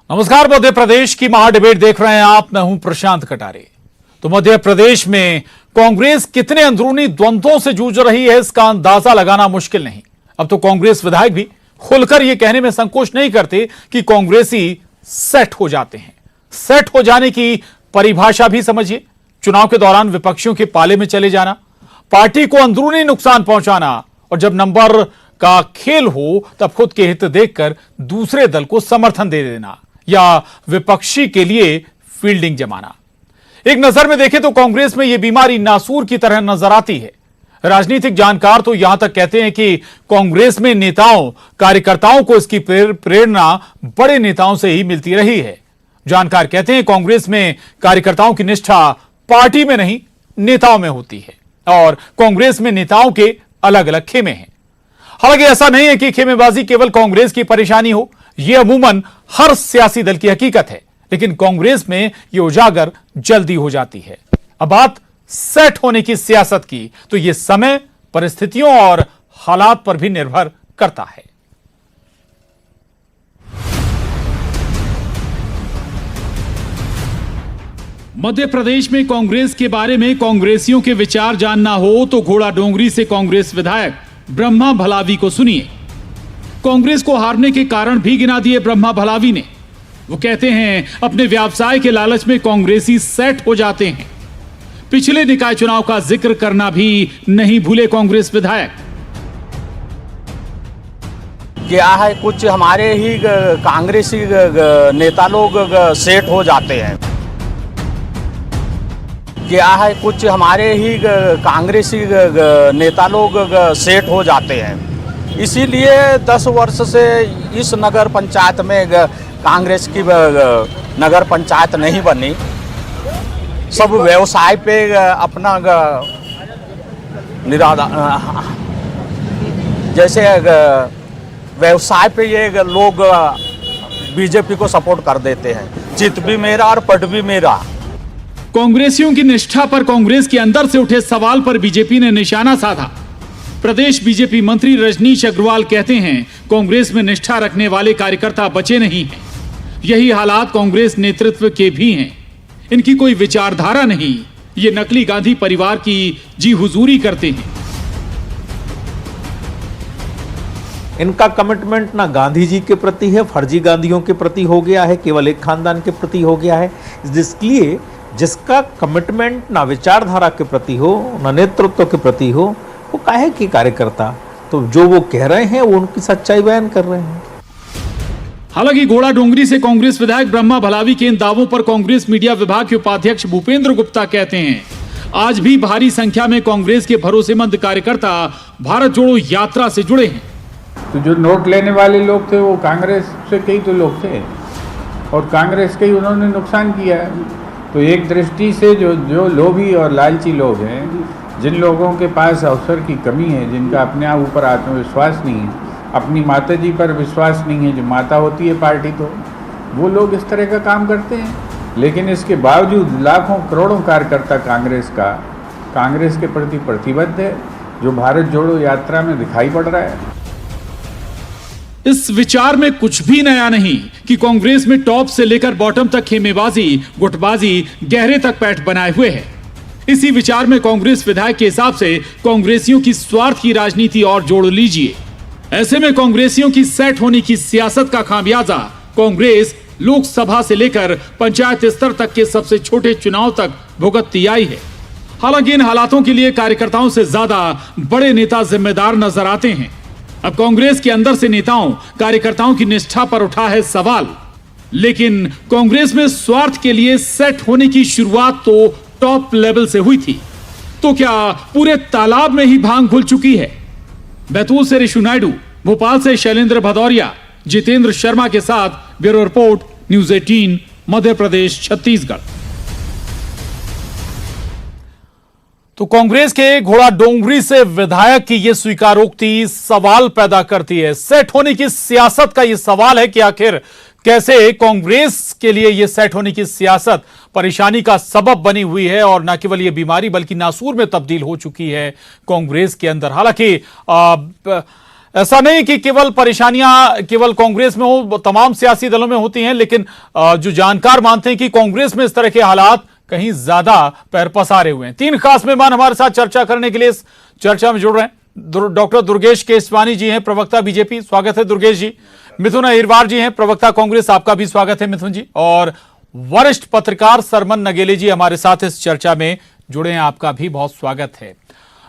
नमस्कार। मध्य प्रदेश की महाडिबेट देख रहे हैं आप। मैं हूं प्रशांत कटारे। तो मध्य प्रदेश में कांग्रेस कितने अंदरूनी द्वंद्वों से जूझ रही है, इसका अंदाजा लगाना मुश्किल नहीं। अब तो कांग्रेस विधायक भी खुलकर यह कहने में संकोच नहीं करते कि कांग्रेसी सेट हो जाते हैं। सेट हो जाने की परिभाषा भी समझिए। चुनाव के दौरान विपक्षियों के पाले में चले जाना, पार्टी को अंदरूनी नुकसान पहुंचाना और जब नंबर का खेल हो तब खुद के हित देखकर दूसरे दल को समर्थन दे देना या विपक्षी के लिए फील्डिंग जमाना। एक नजर में देखें तो कांग्रेस में यह बीमारी नासूर की तरह नजर आती है। राजनीतिक जानकार तो यहां तक कहते हैं कि कांग्रेस में नेताओं कार्यकर्ताओं को इसकी प्रेरणा बड़े नेताओं से ही मिलती रही है। जानकार कहते हैं कांग्रेस में कार्यकर्ताओं की निष्ठा पार्टी में नहीं नेताओं में होती है और कांग्रेस में नेताओं के अलग अलग खेमे हैं। हालांकि ऐसा नहीं है कि खेमेबाजी केवल कांग्रेस की परेशानी हो, यह अमूमन हर सियासी दल की हकीकत है, लेकिन कांग्रेस में यह उजागर जल्दी हो जाती है। अब बात सेट होने की सियासत की तो यह समय, परिस्थितियों और हालात पर भी निर्भर करता है। मध्य प्रदेश में कांग्रेस के बारे में कांग्रेसियों के विचार जानना हो तो घोड़ा डोंगरी से कांग्रेस विधायक ब्रह्मा भलावी को सुनिए। कांग्रेस को हारने के कारण भी गिना दिए ब्रह्मा भलावी ने। वो कहते हैं अपने व्यवसाय के लालच में कांग्रेसी सेट हो जाते हैं। पिछले निकाय चुनाव का जिक्र करना भी नहीं भूले कांग्रेस विधायक। क्या है, कुछ हमारे ही कांग्रेसी नेता लोग सेट हो जाते हैं। क्या है, कुछ हमारे ही कांग्रेसी नेता लोग सेट हो जाते हैं। इसीलिए 10 वर्ष से इस नगर पंचायत में कांग्रेस की नगर पंचायत नहीं बनी। सब व्यवसाय पे अपना जैसे व्यवसाय पे ये लोग बीजेपी को सपोर्ट कर देते हैं। चित भी मेरा और पट भी मेरा। कांग्रेसियों की निष्ठा पर कांग्रेस के अंदर से उठे सवाल पर बीजेपी ने निशाना साधा। प्रदेश बीजेपी मंत्री रजनीश अग्रवाल कहते हैं कांग्रेस में निष्ठा रखने वाले कार्यकर्ता बचे नहीं हैं। यही हालात कांग्रेस नेतृत्व के भी हैं। इनकी कोई विचारधारा नहीं, ये नकली गांधी परिवार की जी हुजूरी करते हैं। इनका कमिटमेंट ना गांधी जी के प्रति है, फर्जी गांधियों के प्रति हो गया है, केवल एक खानदान के प्रति हो गया है। इसलिए जिसका कमिटमेंट ना विचारधारा के प्रति हो ना नेतृत्व के प्रति हो, वो काहे की कार्यकर्ता। तो जो वो कह रहे हैं वो उनकी सच्चाई बयान कर रहे हैं। हालांकि घोड़ा डोंगरी से कांग्रेस विधायक ब्रह्मा भलावी के इन दावों पर कांग्रेस मीडिया विभाग के उपाध्यक्ष भूपेंद्र गुप्ता कहते हैं आज भी भारी संख्या में कांग्रेस के भरोसेमंद कार्यकर्ता भारत जोड़ो यात्रा से जुड़े हैं। तो जो नोट लेने वाले लोग थे वो कांग्रेस से कई तो लोग थे और कांग्रेस के ही उन्होंने नुकसान किया है। तो एक दृष्टि से जो लोभी और लालची लोग हैं, जिन लोगों के पास अवसर की कमी है, जिनका अपने आप ऊपर आत्मविश्वास नहीं है, अपनी माता जी पर विश्वास नहीं है, जो माता होती है पार्टी, तो वो लोग इस तरह का काम करते हैं। लेकिन इसके बावजूद लाखों करोड़ों कार्यकर्ता कांग्रेस के प्रति प्रतिबद्ध है, जो भारत जोड़ो यात्रा में दिखाई पड़ रहा है। इस विचार में कुछ भी नया नहीं कि कांग्रेस में टॉप से लेकर बॉटम तक खेमेबाजी, गुटबाजी गहरे तक पैठ बनाए हुए है। इसी विचार में कांग्रेस विधायक के हिसाब से कांग्रेसियों की स्वार्थ की राजनीति और जोड़ लीजिए। ऐसे में कांग्रेसियों की सेट होने की सियासत का खामियाजा कांग्रेस लोकसभा से लेकर पंचायत स्तर तक के सबसे छोटे चुनाव तक भुगतती आई है। हालांकि इन हालातों के लिए कार्यकर्ताओं से ज्यादा बड़े नेता जिम्मेदार नजर आते हैं। अब कांग्रेस के अंदर से नेताओं कार्यकर्ताओं की निष्ठा पर उठा है सवाल। लेकिन कांग्रेस में स्वार्थ के लिए सेट होने की शुरुआत तो टॉप लेवल से हुई थी, तो क्या पूरे तालाब में ही भांग घुल चुकी है? बैतूल से ऋषु नायडू, भोपाल से शैलेंद्र भदौरिया, जितेंद्र शर्मा के साथ bureau report, news 18, Madhya Pradesh, Chhattisgarh. तो कांग्रेस के घोड़ा डोंगरी से विधायक की यह स्वीकारोक्ति सवाल पैदा करती है। सेट होने की सियासत का यह सवाल है कि आखिर कैसे कांग्रेस के लिए यह सेट होने की सियासत परेशानी का सबब बनी हुई है और न केवल यह बीमारी बल्कि नासूर में तब्दील हो चुकी है कांग्रेस के अंदर। हालांकि ऐसा नहीं कि केवल परेशानियां केवल कांग्रेस में हो, तमाम सियासी दलों में होती हैं, लेकिन जो जानकार मानते हैं कि कांग्रेस में इस तरह के हालात कहीं ज्यादा पैर पसारे हुए हैं। 3 खास मेहमान हमारे साथ चर्चा करने के लिए इस चर्चा में जुड़ रहे हैं। डॉक्टर दुर्गेश केसवानी जी हैं, प्रवक्ता बीजेपी, स्वागत है दुर्गेश जी। मिथुन अहिरवार जी हैं, प्रवक्ता कांग्रेस, आपका भी स्वागत है मिथुन जी। और वरिष्ठ पत्रकार सरमन नगेले जी हमारे साथ इस चर्चा में जुड़े हैं, आपका भी बहुत स्वागत है।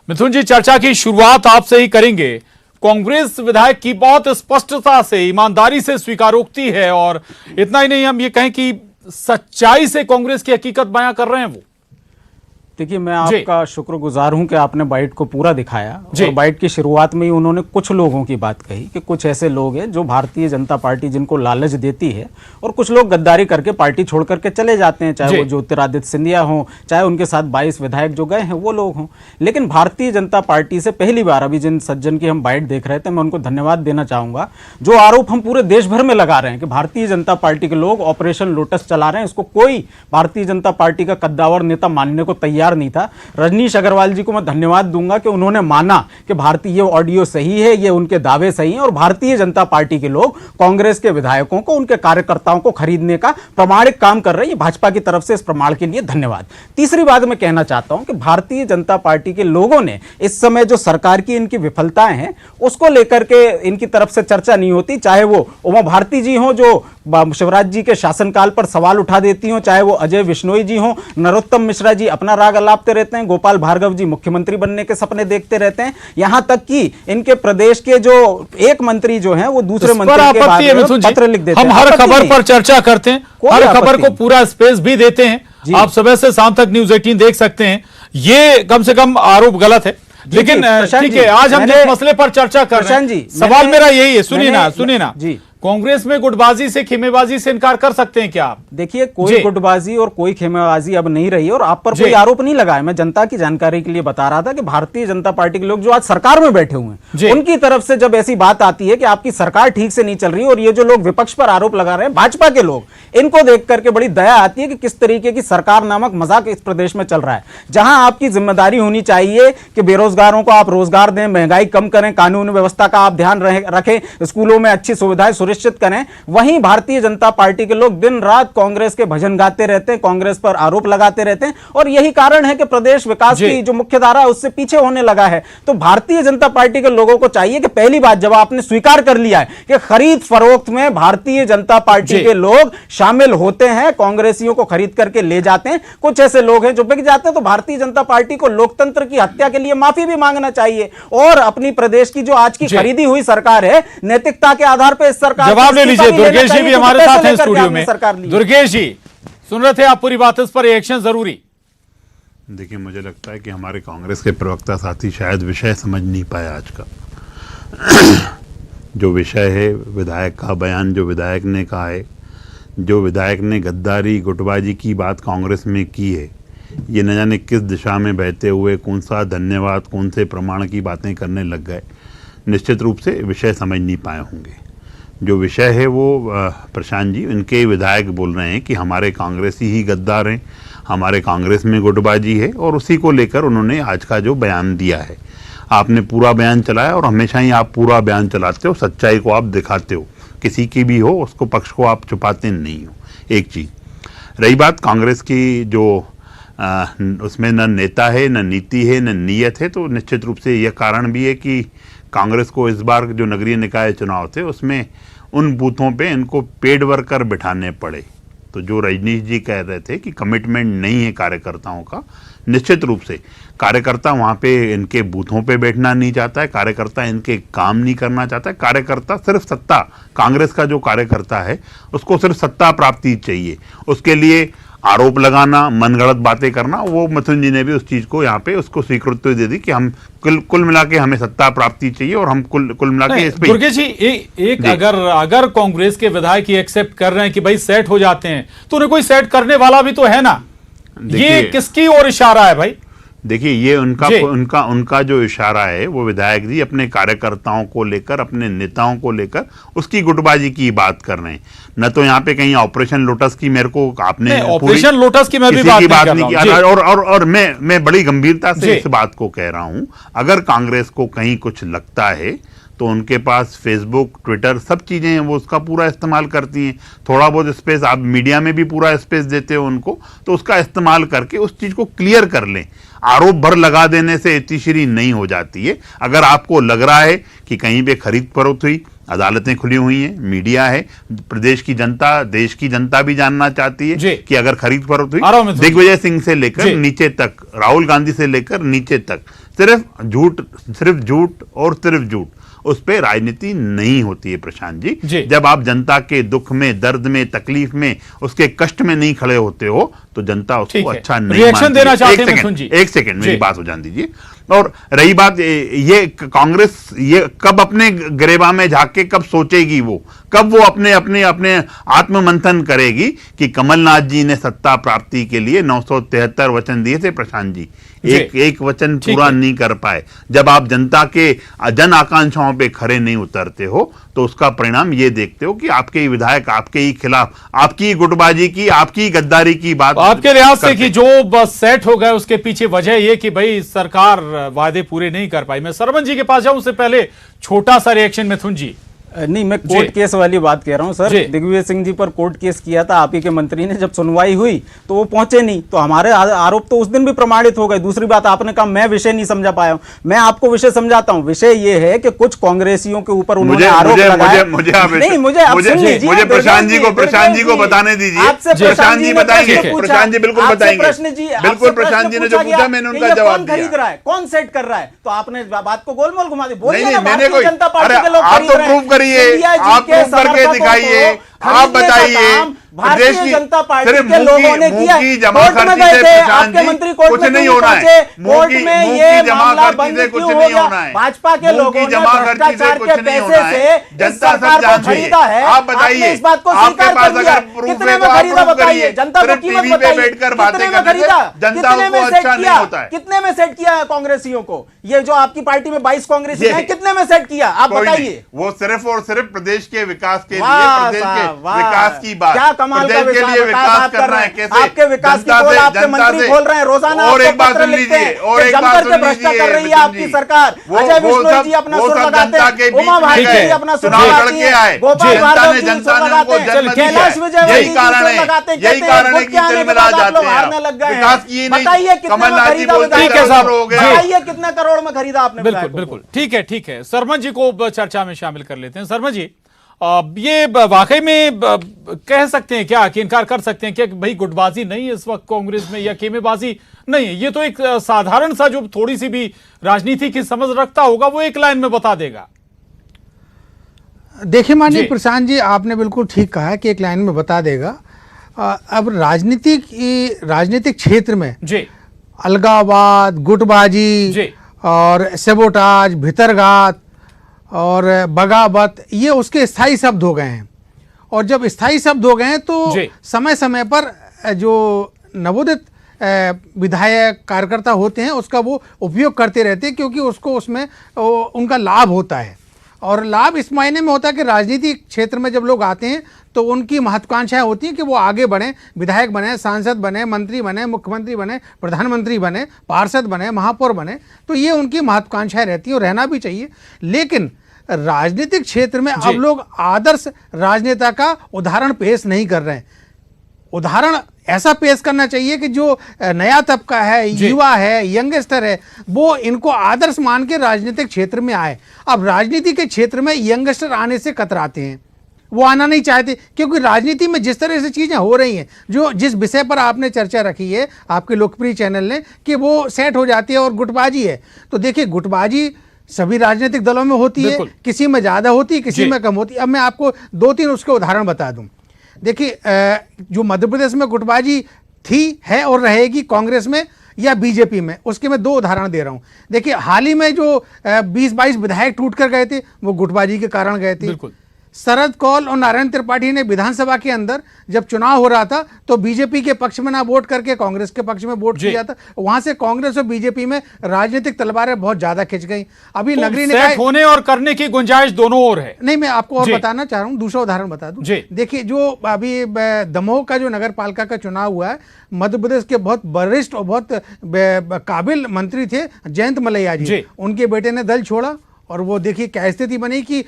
मिथुन जी, चर्चा की शुरुआत आपसे ही करेंगे। कांग्रेस विधायक की बहुत स्पष्टता से, ईमानदारी से स्वीकारोक्ति है, और इतना ही नहीं, हम ये कहें कि सच्चाई से कांग्रेस की हकीकत बयां कर रहे हैं वो। देखिए, मैं आपका शुक्रगुजार हूं कि आपने बाइट को पूरा दिखाया। और बाइट की शुरुआत में ही उन्होंने कुछ लोगों की बात कही कि कुछ ऐसे लोग हैं जो भारतीय जनता पार्टी जिनको लालच देती है, और कुछ लोग गद्दारी करके पार्टी छोड़ करके चले जाते हैं, चाहे वो ज्योतिरादित्य सिंधिया हों, चाहे उनके साथ 22 विधायक जो गए हैं वो लोग हों। लेकिन भारतीय जनता पार्टी से पहली बार अभी जिन सज्जन की हम बाइट देख रहे थे, मैं उनको धन्यवाद देना चाहूंगा। जो आरोप हम पूरे देश भर में लगा रहे हैं कि भारतीय जनता पार्टी के लोग ऑपरेशन लोटस चला रहे हैं, इसको कोई भारतीय जनता पार्टी का कद्दावर नेता मानने को तैयार नहीं था। रजनीश अग्रवाल जी को मैं धन्यवाद दूंगा कि उन्होंने माना कि भारतीय ऑडियो सही है, ये उनके दावे सही हैं, और भारतीय जनता पार्टी के लोग कांग्रेस के विधायकों को, उनके कार्यकर्ताओं को खरीदने का प्रमाणिक काम कर रहे हैं। भाजपा की तरफ से इस प्रमाण के लिए धन्यवाद। तीसरी बात मैं कहना चाहता हूं कि भारतीय जनता पार्टी के लोगों ने इस समय जो सरकार की इनकी विफलताएं हैं उसको लेकर के इनकी तरफ से चर्चा नहीं होती, चाहे वो उमा भारती जी हो जो शिवराज जी के शासनकाल पर सवाल उठा देती हो, चाहे वो अजय विश्नोई जी हो, नरोत्तम मिश्रा जी अपना राग अलापते रहते हैं, गोपाल भार्गव जी मुख्यमंत्री बनने के सपने देखते रहते हैं, यहां तक कि इनके प्रदेश के जो एक मंत्री जो हैं वो दूसरे मंत्री के बारे में पत्र लिख देते हैं। हम हर खबर पर चर्चा करते हैं, हर खबर को पूरा स्पेस भी देते हैं। आप सुबह से शाम तक न्यूज 18 देख सकते हैं। ये कम से कम आरोप गलत है, लेकिन ठीक है, आज हम जिस मसले पर चर्चा कर रहे हैं, सवाल मेरा यही है, सुनिए ना जी, कांग्रेस में गुटबाजी से, खेमेबाजी से इनकार कर सकते हैं क्या आप? देखिए, कोई गुटबाजी और कोई खेमेबाजी अब नहीं रही, और आप पर कोई आरोप नहीं लगा है। मैं जनता की जानकारी के लिए बता रहा था कि भारतीय जनता पार्टी के लोग जो आज सरकार में बैठे हुए हैं, उनकी तरफ से जब ऐसी बात आती है कि आपकी सरकार ठीक से नहीं चल रही, और ये जो लोग विपक्ष पर आरोप लगा रहे हैं भाजपा के लोग, इनको देख करके बड़ी दया आती है कि किस तरीके की सरकार नामक मजाक इस प्रदेश में चल रहा है। जहां आपकी जिम्मेदारी होनी चाहिए कि बेरोजगारों को आप रोजगार दें, महंगाई कम करें, कानून व्यवस्था का आप ध्यान रखें, स्कूलों में अच्छी सुविधाएं सुनिश्चित करें, वहीं भारतीय जनता पार्टी के लोग दिन रात कांग्रेस के भजन गाते रहते हैं, कांग्रेस पर आरोप लगाते रहते हैं, और यही कारण है कि प्रदेश विकास की जो मुख्य धारा है उससे पीछे होने लगा है। तो भारतीय जनता पार्टी के लोगों को चाहिए कि पहली बात, जब आपने स्वीकार कर लिया है कि खरीद फरोख्त में भारतीय जनता पार्टी के लोग शामिल होते हैं, कांग्रेसियों को खरीद करके ले जाते हैं, कुछ ऐसे लोग हैं जो बिक जाते हैं, तो भारतीय जनता पार्टी को लोकतंत्र की हत्या के लिए माफी भी मांगना चाहिए, और अपनी प्रदेश की जो आज की खरीदी हुई सरकार है, नैतिकता के आधार पर इस सरकार जवाब ले लीजिए। दुर्गेश जी भी हमारे साथ हैं स्टूडियो में। दुर्गेश जी, सुन रहे थे आप पूरी बात, इस पर रिएक्शन जरूरी। देखिए, मुझे लगता है कि हमारे कांग्रेस के प्रवक्ता साथी शायद विषय समझ नहीं पाए आज का। जो विषय है, विधायक का बयान, जो विधायक ने कहा है, जो विधायक ने गद्दारी गुटबाजी की बात कांग्रेस में की है, ये न जाने किस दिशा में बहते हुए कौन सा धन्यवाद, कौन से प्रमाण की बातें करने लग गए। निश्चित रूप से विषय समझ नहीं पाए होंगे। जो विषय है वो प्रशांत जी, इनके विधायक बोल रहे हैं कि हमारे कांग्रेसी ही गद्दार हैं, हमारे कांग्रेस में गुटबाजी है, और उसी को लेकर उन्होंने आज का जो बयान दिया है, आपने पूरा बयान चलाया, और हमेशा ही आप पूरा बयान चलाते हो, सच्चाई को आप दिखाते हो, किसी की भी हो उसको पक्ष को आप छुपाते नहीं हो। एक चीज़ रही बात कांग्रेस की, जो उसमें न नेता है, न नीति है, न नीयत है, तो निश्चित रूप से यह कारण भी है कि कांग्रेस को इस बार जो नगरीय निकाय चुनाव थे उसमें उन बूथों पे इनको पेड वर्कर बिठाने पड़े। तो जो रजनीश जी कह रहे थे कि कमिटमेंट नहीं है कार्यकर्ताओं का, निश्चित रूप से कार्यकर्ता वहाँ पे इनके बूथों पे बैठना नहीं चाहता है, कार्यकर्ता इनके काम नहीं करना चाहता है, कार्यकर्ता सिर्फ सत्ता, कांग्रेस का जो कार्यकर्ता है उसको सिर्फ सत्ता प्राप्ति चाहिए। उसके लिए आरोप लगाना, मनगढ़ंत बातें करना, वो मिथुन जी ने भी उस चीज़ को यहाँ पे उसको स्वीकृति दे दी कि हम कुल मिला के हमें सत्ता प्राप्ति चाहिए, और हम कुल मिला के इस पे। दुर्गेश जी, एक अगर कांग्रेस के विधायक ये एक्सेप्ट कर रहे हैं कि भाई सेट हो जाते हैं, तो उन्हें कोई सेट करने वाला भी तो है ना। ये किसकी ओर इशारा है भाई? देखिए, ये उनका जो इशारा है वो विधायक जी अपने कार्यकर्ताओं को लेकर, अपने नेताओं को लेकर उसकी गुटबाजी की बात कर रहे हैं। न तो यहाँ पे कहीं ऑपरेशन लोटस की मेरे को आपने ऑपरेशन लोटस की मैं भी बात नहीं की, और मैं बड़ी गंभीरता से इस बात को कह रहा हूं, अगर कांग्रेस को कहीं कुछ लगता है तो उनके पास फेसबुक, ट्विटर, सब चीज़ें हैं, वो उसका पूरा इस्तेमाल करती हैं। थोड़ा बहुत स्पेस आप मीडिया में भी पूरा स्पेस देते हो उनको, तो उसका इस्तेमाल करके उस चीज़ को क्लियर कर लें। आरोप भर लगा देने से इत्तीश्री नहीं हो जाती है। अगर आपको लग रहा है कि कहीं पे खरीद फरोख्त हुई, अदालतें खुली हुई हैं, मीडिया है, प्रदेश की जनता, देश की जनता भी जानना चाहती है कि अगर खरीद फरोख्त हुई, दिग्विजय सिंह से लेकर नीचे तक, राहुल गांधी से लेकर नीचे तक, सिर्फ झूठ और सिर्फ झूठ, उस पे राजनीति नहीं होती है प्रशांत जी। जब आप जनता के दुख में, दर्द में, तकलीफ में, उसके कष्ट में नहीं खड़े होते हो तो जनता उसको अच्छा नहीं रिएक्शन देना चाहते हैं। एक सेकंड मेरी बात हो जाने दीजिए। और रही बात ये कांग्रेस ये कब अपने गिरेबा में झांक के कब सोचेगी, वो कब वो अपने आत्ममंथन करेगी कि कमलनाथ जी ने सत्ता प्राप्ति के लिए 973 वचन दिए थे प्रशांत जी, एक वचन पूरा नहीं कर पाए। जब आप जनता के जन आकांक्षाओं पे खरे नहीं उतरते हो तो उसका परिणाम ये देखते हो कि आपके ही विधायक आपके ही खिलाफ, आपकी ही गुटबाजी की, आपकी ही गद्दारी की बात आपके लिहाज से कि जो बस सेट हो गए उसके पीछे वजह ये कि भाई सरकार वादे पूरे नहीं कर पाई। मैं सरवन जी के पास जाऊं उससे पहले छोटा सा रिएक्शन मिथुन जी। नहीं, मैं कोर्ट केस वाली बात कह रहा हूं सर। दिग्विजय सिंह जी पर कोर्ट केस किया था आप ही के मंत्री ने, जब सुनवाई हुई तो वो पहुंचे नहीं, तो हमारे आरोप तो उस दिन भी प्रमाणित हो गए। दूसरी बात, आपने कहा मैं विषय नहीं समझा पाया हूं, मैं आपको विषय समझाता हूं। विषय ये है कि कुछ कांग्रेसियों के ऊपर उन्होंने आरोप लगाया। मुझे प्रशांत जी को बताने दीजिए। प्रशांत जी बताएंगे, प्रशांत जी बिल्कुल बताएंगे। प्रश्न जी, बिल्कुल प्रशांत जी ने जो पूछा मैंने उनका जवाब दिया। खरीद रहा है, कौन सेट कर रहा है, तो आपने बात को गोलमोल घुमा दी। बोलिए नहीं, ना, मैंने भारतीय जनता पार्टी के लोग आप खरीद तो रहे हैं। प्रूव करिए, आप प्रूव करके दिखाइए, आप बताइए। भारतीय जनता पार्टी के लोगों ने किया। जमा कोर्ट में गए थे, आपके मंत्री कोर्ट कुछ में नहीं होना है। कोर्ट में ये मामला बंद कुछ क्यों नहीं हो होना गया? है। भाजपा के लोगों ने भ्रष्टाचार के पैसे से इस सरकार को खरीदा है। आप बताइए, इस बात को स्वीकार कर लिया। कितने में खरीदा बताइए, जनता को कीमत बताइए। कितने में खरीदा, कितने में सेट किया, कितने में सेट किया कांग्रेसियों को? ये जो आपकी पार्टी में 22 कांग्रेसी हैं, कितने में सेट किया आप बताइए। वो सिर्फ और सिर्फ प्रदेश के विकास के लिए, प्रदेश के विकास की बात, क्या कमाल का विकास करना है, कैसे आपके विकास की बोल आपके मंत्री बोल रहे हैं, रोजाना और एक बात सुन लिखते लीजिए, और एक जम बात करके भ्रष्टा कर रही है आपकी सरकार। अजय बिश्नोई जी अपना सुर लगाते हैं, उमा भारती जी अपना सुर लगाती है, गोपाल भार्गव जी सुर लगाते हैं, कैलाश विजयवर्गीय जी सुर लगाते हैं। यही कारण है कि आप लोग हारने लग गए हैं। बताइए कितने में खरीदा, बताइए कितने करोड़ में खरीदा आपने? बिल्कुल ठीक है। सरमन जी को चर्चा में शामिल कर लेते हैं। सरमन जी, ये वाकई में कह सकते हैं क्या कि इनकार कर सकते हैं क्या कि भाई गुटबाजी नहीं है इस वक्त कांग्रेस में, या खेमेबाजी नहीं है? ये तो एक साधारण सा जो थोड़ी सी भी राजनीति की समझ रखता होगा वो एक लाइन में बता देगा। देखिए माननीय प्रशांत जी, आपने बिल्कुल ठीक कहा कि एक लाइन में बता देगा। अब राजनीतिक क्षेत्र में अलगाववाद, गुटबाजी और सेबोटाज, भितरघात और बगावत, ये उसके स्थायी शब्द हो गए हैं। और जब स्थायी शब्द हो गए हैं तो समय समय पर जो नवोदित विधायक कार्यकर्ता होते हैं उसका वो उपयोग करते रहते हैं, क्योंकि उसको उसमें उनका लाभ होता है। और लाभ इस मायने में होता है कि राजनीतिक क्षेत्र में जब लोग आते हैं तो उनकी महत्वाकांक्षाएं होती हैं कि वो आगे बढ़ें, विधायक बने, सांसद बने, मंत्री बने, मुख्यमंत्री बने, प्रधानमंत्री बने, पार्षद बने, महापौर बने। तो ये उनकी महत्वाकांक्षाएं रहती हैं और रहना भी चाहिए। लेकिन राजनीतिक क्षेत्र में अब लोग आदर्श राजनेता का उदाहरण पेश नहीं कर रहे हैं। उदाहरण ऐसा पेश करना चाहिए कि जो नया तबका है, युवा है, यंगस्टर है, वो इनको आदर्श मान के राजनीतिक क्षेत्र में आए। अब राजनीति के क्षेत्र में यंगस्टर आने से कतराते हैं, वो आना नहीं चाहते, क्योंकि राजनीति में जिस तरह से चीज़ें हो रही हैं, जो जिस विषय पर आपने चर्चा रखी है आपके लोकप्रिय चैनल ने, कि वो सेट हो जाती है और गुटबाजी है। तो देखिए, गुटबाजी सभी राजनीतिक दलों में होती है, किसी में ज़्यादा होती है, किसी में कम होती है। अब मैं आपको 2-3 उसके उदाहरण बता दूं। देखिए, जो मध्य प्रदेश में गुटबाजी थी, है और रहेगी कांग्रेस में या बीजेपी में, उसके मैं 2 उदाहरण दे रहा हूं। देखिए, हाल ही में जो 20-22 विधायक टूट कर गए थे वो गुटबाजी के कारण गए थे। शरद कौल और नारायण त्रिपाठी ने विधानसभा के अंदर जब चुनाव हो रहा था तो बीजेपी के पक्ष में ना वोट करके कांग्रेस के पक्ष में वोट किया था। वहां से कांग्रेस और बीजेपी में राजनीतिक तलवारें बहुत ज्यादा खिंच गई। अभी तो नगरीय निकाय होने और करने की गुंजाइश दोनों ओर है। नहीं, मैं आपको और बताना चाह रहा हूं, दूसरा उदाहरण बता दूं। देखिए, जो अभी दमोह का जो नगर पालिका का चुनाव हुआ है, मध्य प्रदेश के बहुत वरिष्ठ और बहुत काबिल मंत्री थे जयंत मलैया जी, उनके बेटे ने दल छोड़ा और वो देखिए क्या स्थिति बनी कि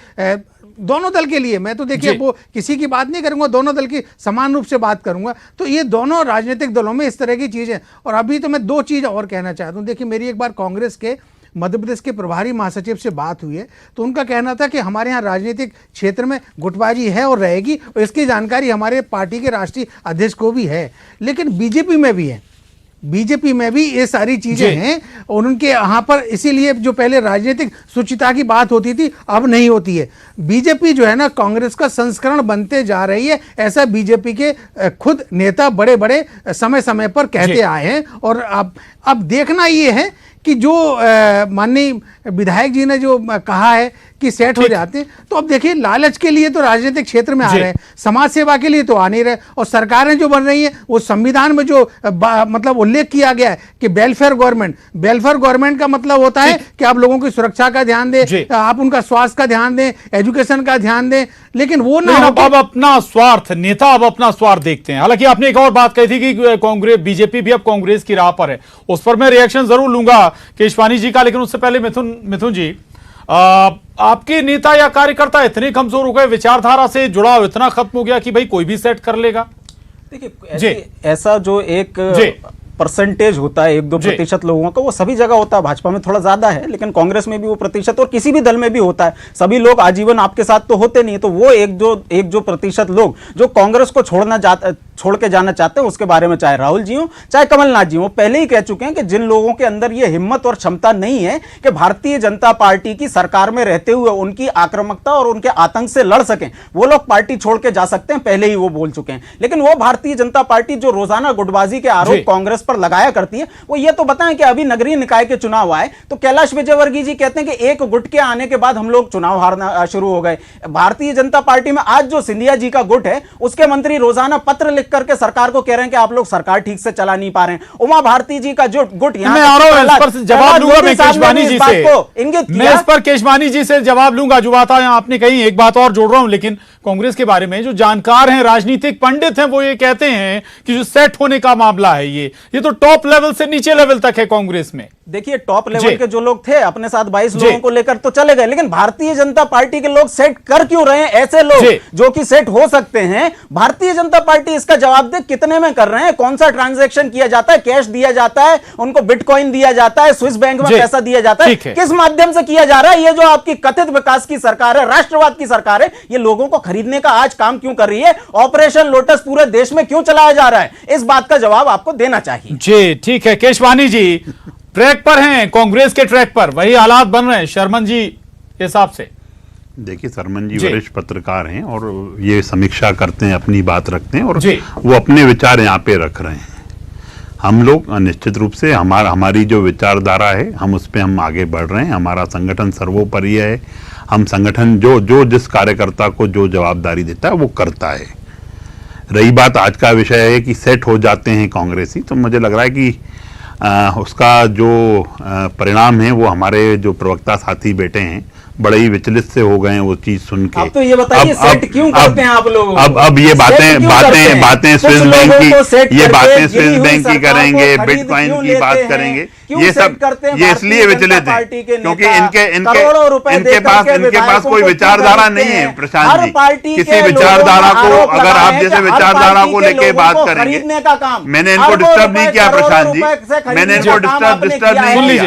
दोनों दल के लिए, मैं तो देखिए वो किसी की बात नहीं करूंगा, दोनों दल की समान रूप से बात करूंगा। तो ये दोनों राजनीतिक दलों में इस तरह की चीजें। और अभी तो मैं दो चीज और कहना चाहता हूं। देखिए मेरी एक बार कांग्रेस के मध्य प्रदेश के प्रभारी महासचिव से बात हुई है, तो उनका कहना था कि हमारे यहाँ राजनीतिक क्षेत्र में गुटबाजी है और रहेगी, और इसकी जानकारी हमारे पार्टी के राष्ट्रीय अध्यक्ष को भी है, लेकिन बीजेपी में भी है, बीजेपी में भी ये सारी चीजें हैं। और उनके यहाँ पर इसीलिए जो पहले राजनीतिक शुचिता की बात होती थी अब नहीं होती है। बीजेपी जो है ना कांग्रेस का संस्करण बनते जा रही है, ऐसा बीजेपी के खुद नेता बड़े बड़े समय समय पर कहते आए हैं। और अब देखना ये है कि जो माननीय विधायक जी ने जो कहा है कि सेट हो जाते हैं, तो अब देखिए लालच के लिए तो राजनीतिक क्षेत्र में आ रहे हैं, समाज सेवा के लिए तो आ नहीं रहे। और सरकारें जो बन रही हैं वो संविधान में जो मतलब उल्लेख किया गया है कि वेलफेयर गवर्नमेंट का मतलब होता है कि आप लोगों की सुरक्षा का ध्यान दें, आप उनका स्वास्थ्य का ध्यान दें, एजुकेशन का ध्यान दें, लेकिन वो ना अब अपना स्वार्थ, नेता अब अपना स्वार्थ देखते हैं। हालांकि आपने एक और बात कही थी कि कांग्रेस बीजेपी भी अब कांग्रेस की राह पर है, उस पर मैं रिएक्शन जरूर लूंगा केशवानी जी का, लेकिन उससे पहले मिथुन जी, आपके नेता या कार्यकर्ता इतने कमजोर हो गए, विचारधारा से जुड़ाव इतना खत्म हो गया कि भाई कोई भी सेट कर लेगा? देखिए ऐसा जो एक परसेंटेज होता है 1-2% लोगों का, वो सभी जगह होता है। भाजपा में थोड़ा ज्यादा है, लेकिन कांग्रेस में भी वो प्रतिशत और किसी भी दल में भी होता है। सभी लोग आजीवन आपके साथ तो होते नहीं है। तो वो एक जो प्रतिशत लोग जो कांग्रेस को छोड़ के जाना चाहते हैं, उसके बारे में चाहे राहुल जी हो चाहे कमलनाथ जी हो, पहले ही कह चुके हैं कि जिन लोगों के अंदर ये हिम्मत और क्षमता नहीं है कि भारतीय जनता पार्टी की सरकार में रहते हुए उनकी आक्रामकता और उनके आतंक से लड़ सकें, वो लोग पार्टी छोड़ के जा सकते हैं, पहले ही वो बोल चुके हैं। लेकिन वो भारतीय जनता पार्टी जो रोजाना गुटबाजी के आरोप कांग्रेस पर लगाया करती है, वो ये तो बताएं कि अभी नगरीय निकाय के चुनाव आए तो कैलाश विजयवर्गीय जी कहते हैं कि एक गुट के आने के बाद हम लोग चुनाव हारना शुरू हो गए। भारतीय जनता पार्टी में आज जो सिंधिया जी का गुट है, उसके मंत्री रोजाना पत्र लिख करके सरकार को कह रहे हैं कि आप लोग सरकार ठीक से चला नहीं पा रहे हैं। उमा भारती जी का जो गुट जवाब लूंगा मैं केशवानी जी से, मैं इस पर केशवानी जी से जवाब लूंगा। जो बात आपने कही, एक बात और जोड़ रहा हूं, लेकिन कांग्रेस के बारे में जो जानकार हैं, राजनीतिक पंडित हैं, वो ये कहते हैं कि जो सेट होने का मामला है ये तो टॉप लेवल से नीचे लेवल तक है कांग्रेस में। देखिए टॉप लेवल के जो लोग थे अपने साथ 22 लोगों को लेकर तो चले गए, लेकिन भारतीय जनता पार्टी के लोग सेट कर क्यों रहे हैं? ऐसे लोग जो कि सेट हो सकते हैं, भारतीय जनता पार्टी इसका जवाब दे कितने में कर रहे हैं? कौन सा ट्रांजैक्शन किया जाता है? कैश दिया जाता है, उनको बिटकॉइन दिया जाता है, स्विस बैंक में पैसा दिया जाता है, किस माध्यम से किया जा रहा है? ये जो आपकी कथित विकास की सरकार है, राष्ट्रवाद की सरकार है, ये लोगों को खरीदने का आज काम क्यों कर रही है? ऑपरेशन लोटस पूरे देश में क्यों चलाया जा रहा है? इस बात का जवाब आपको देना चाहिए। जी ठीक है, केशवानी जी ट्रैक पर हैं, कांग्रेस के ट्रैक पर वही हालात बन रहे हैं शर्मन जी के हिसाब से। देखिए शर्मन जी वरिष्ठ पत्रकार हैं और ये समीक्षा करते हैं, अपनी बात रखते हैं और वो अपने विचार यहाँ पे रख रहे हैं। हम लोग निश्चित रूप से हमारी जो विचारधारा है, हम उस पर हम आगे बढ़ रहे हैं। हमारा संगठन सर्वोपरि है। हम संगठन जो जिस कार्यकर्ता को जो जवाबदारी देता है वो करता है। रही बात आज का विषय है कि सेट हो जाते हैं कांग्रेसी, तो मुझे लग रहा है कि उसका जो परिणाम है वो हमारे जो प्रवक्ता साथी बैठे हैं बड़े ही विचलित से हो गए हैं वो चीज सुन के। अब तो ये बताइए सेट क्यों करते हैं आप लोग? अब ये बातें स्विस बैंक की, ये बातें स्विस बैंक की करेंगे, बिटकॉइन की बात करेंगे, ये सब ये इसलिए विचलित है क्योंकि इनके पास कोई विचारधारा नहीं है प्रशांत जी। किसी विचारधारा को अगर आप जैसे विचारधारा को लेके बात करेंगे, मैंने इनको डिस्टर्ब नहीं किया प्रशांत जी, मैंने इनको डिस्टर्ब नहीं किया।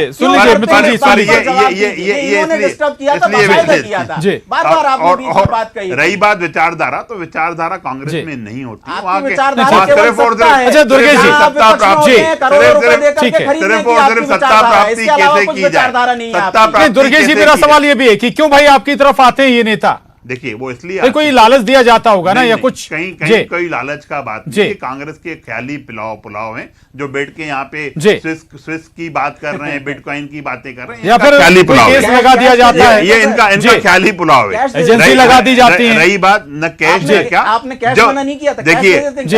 रही बात विचारधारा, तो विचारधारा कांग्रेस में नहीं होती, सिर्फ सत्ता प्राप्ति कैसे की जाए। दुर्गेश जी मेरा सवाल ये भी है कि क्यों भाई आपकी तरफ आते हैं ये नेता? देखिए वो इसलिए कोई लालच दिया जाता होगा ना, या कुछ कहीं लालच का बात नहीं। कांग्रेस के ख्याली पुलाव हैं जो बैठ के यहाँ पे स्विस की बात कर रहे हैं, बिटकॉइन की बातें कर रहे हैं, या फिर ख्याली पुलाव लगा दिया जाता है, ये इनका ख्याली पुलाव है, एजेंसी लगा दी जाती है। रही बात न कैश है क्या, आपने कैश मना नहीं किया था?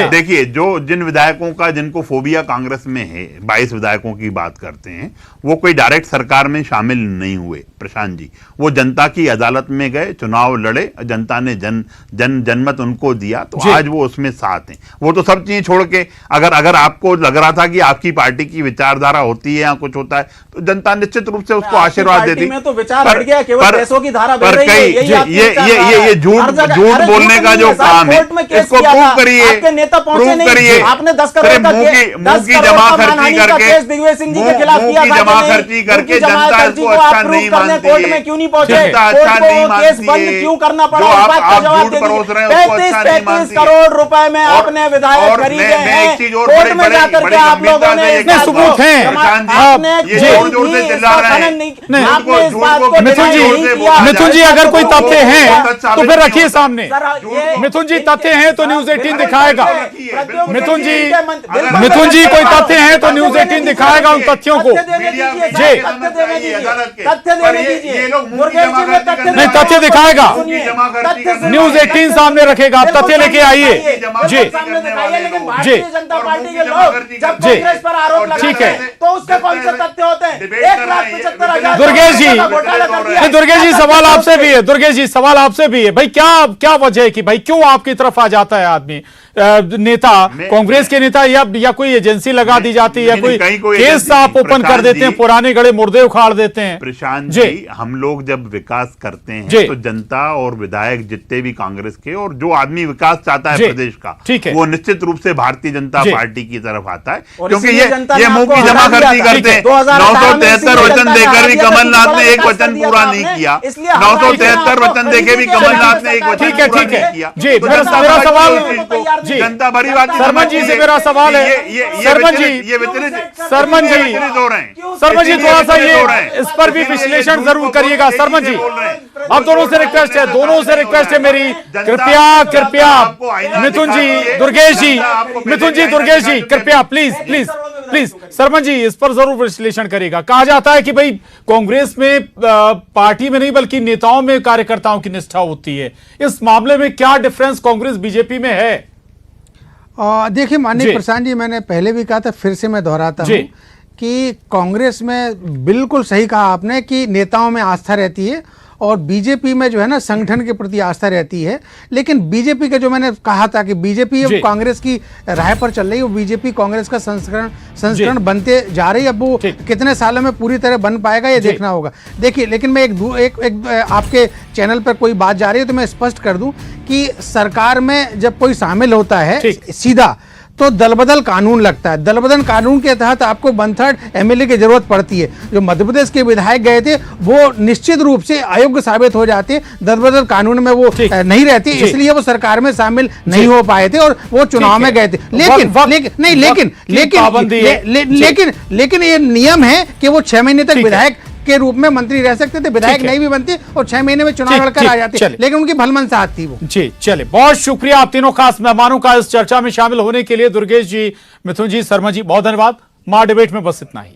देखिए जो जिन विधायकों का जिनको फोबिया कांग्रेस में है, 22 विधायकों की बात करते हैं, वो कोई डायरेक्ट सरकार में शामिल नहीं हुए प्रशांत जी। वो जनता की अदालत में गए, चुनाव लड़े, लड़े, जनता ने जनमत उनको दिया, तो आज वो उसमें साथ हैं। वो तो सब चीज छोड़ के अगर आपको लग रहा था कि आपकी पार्टी की विचारधारा होती है या कुछ होता है, तो जनता निश्चित रूप से उसको आशीर्वाद देती। तो विचार हट गया, केवल पैसों की धारा बह रही है। ये झूठ बोलने का जो काम है, इसको प्रूव करिए, प्रूव करिए। आपने 10 करोड़ मुंह की जमा खर्ची करके, जमा खर्ची करके जनता इसको अच्छा नहीं मानती है, क्यों नहीं पहुंचे, जनता अच्छा नहीं मानती है, क्यों करना पड़ा, जो आप झूठ परोस रहे हैं उसको अच्छा नहीं मानती है। करोड़ रुपए में आपने विधायक खरीदे हैं, कोर्ट में जाकर के आप लोगों ने इतने सबूत हैं, ये जोर से चिल्ला रहे हैं। मिथुन जी अगर कोई तथ्य हैं तो फिर रखिए सामने। मिथुन जी तथ्य हैं तो न्यूज़ 18 दिखाएगा। मिथुन जी कोई तथ्य हैं तो न्यूज़ 18 दिखाएगा उन तथ्यों को। जी नहीं, तथ्य दिखाएगा, न्यूज़ 18 सामने रखेगा। आप तथ्य लेके आइए। जी जी जनता पार्टी के लोग जब कांग्रेस पर आरोप लगाते ठीक है, हैं तो उसके कौन से तथ्य होते हैं? 1,75,000 दुर्गेश जी सवाल आपसे भी है। दुर्गेश जी सवाल आपसे भी है, भाई क्या वजह है कि भाई क्यों आपकी तरफ आ जाता है आदमी, नेता, कांग्रेस के नेता, या कोई एजेंसी लगा दी जाती है, या कोई केस आप ओपन कर देते हैं, पुराने गड़े मुर्दे उखाड़ देते हैं? प्रशांत जी, हम लोग जब विकास करते हैं तो जनता और विधायक जितने भी कांग्रेस के, और जो आदमी विकास चाहता है प्रदेश का, वो निश्चित रूप से भारतीय जनता पार्टी की तरफ आता है, क्योंकि ये मुंह की जमा खर्ची करते हैं। 973 वचन देकर भी कमलनाथ ने एक वचन पूरा नहीं किया। 973 वचन देके भी कमलनाथ ने एक वचन पूरा नहीं किया। जी मेरा सवाल, जी जनता बड़ी बात, सरमन जी से मेरा सवाल है। सरमन जी थोड़ा सा ये इस पर भी विश्लेषण जरूर करिएगा। सरमन जी आप दोनों से रिक्वेस्ट है मेरी, कृपया मिथुन जी, दुर्गेश जी कृपया प्लीज सरमन जी इस पर जरूर विश्लेषण करिएगा। कहा जाता है कि भाई कांग्रेस में पार्टी में नहीं बल्कि नेताओं में कार्यकर्ताओं की निष्ठा होती है। इस मामले में क्या डिफरेंस कांग्रेस बीजेपी में है? देखिए माननीय प्रशांत जी, मैंने पहले भी कहा था, फिर से मैं दोहराता हूं कि कांग्रेस में बिल्कुल सही कहा आपने कि नेताओं में आस्था रहती है और बीजेपी में जो है ना संगठन के प्रति आस्था रहती है। लेकिन बीजेपी का जो मैंने कहा था कि बीजेपी कांग्रेस की राह पर चल रही है, वो बीजेपी कांग्रेस का संस्करण बनते जा रही है। अब वो कितने सालों में पूरी तरह बन पाएगा ये देखना होगा। देखिए, लेकिन मैं एक आपके चैनल पर कोई बात जा रही है तो मैं स्पष्ट कर दूं कि सरकार में जब कोई शामिल होता है सीधा तो दलबदल कानून लगता है। दलबदल कानून के तहत आपको 1/3 एमएलए की जरूरत पड़ती है। जो मध्य प्रदेश के विधायक गए थे वो निश्चित रूप से अयोग्य साबित हो जाते, दलबदल कानून में वो नहीं रहती, इसलिए वो सरकार में शामिल नहीं हो पाए थे और वो चुनाव में गए थे। लेकिन ये नियम है कि वो 6 महीने तक विधायक के रूप में मंत्री रह सकते थे, विधायक नहीं भी बनते और 6 महीने में चुनाव लड़कर आ जाते, लेकिन उनकी भलमन साथ थी वो। जी चलिए, बहुत शुक्रिया आप तीनों खास मेहमानों का इस चर्चा में शामिल होने के लिए। दुर्गेश जी, मिथुन जी, शर्मा जी, बहुत धन्यवाद। मां डिबेट में बस इतना ही।